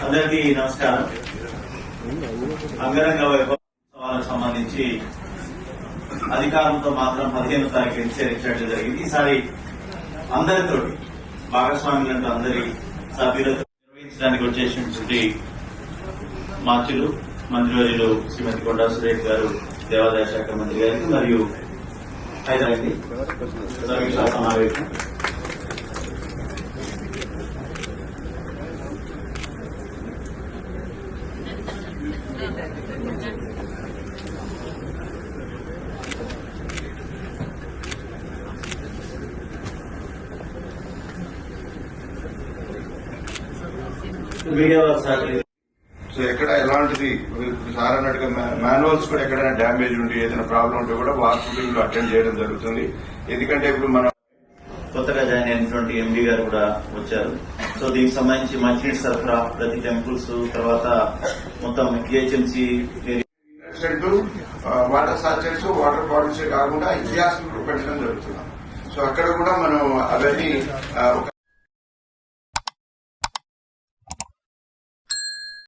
అందరికీ నమస్కారం. అంగరంగ వైభవాలకు సంబంధించి అధికారంతో మాత్రం 15వ తారీఖు నిశ్చయించడం జరిగింది. ఈసారి అందరితో భాగస్వాములంటూ అందరి సభ్యులతో నిర్వహించడానికి వచ్చేసినటువంటి మార్చులు మంత్రివర్యులు శ్రీమతి కొండా సురేఖ్ గారు, దేవాదాయ శాఖ మంత్రి గారికి మరియు సమీక్షా సమావేశం మీడియా సో ఎక్కడ ఎలాంటిది సార్ అన్నట్టుగా మాన్యువల్స్ కూడా ఎక్కడైనా డ్యామేజ్ ఉండి ఏదైనా ప్రాబ్లం ఉంటే కూడా వార్షిప్ అటెండ్ చేయడం జరుగుతుంది. ఎందుకంటే ఇప్పుడు మనం కొత్తగా జాయిన్ అయినటువంటి ఎండీ గారు కూడా వచ్చారు. సో దీనికి సంబంధించి మంచినీటి సరఫరా ప్రతి టెంపుల్స్, తర్వాత మొత్తం GHMC water sachets, water bottles కాకుండా ఇతిహాసం పెట్టడం జరుగుతున్నాం. సో అక్కడ కూడా మనం అవన్నీ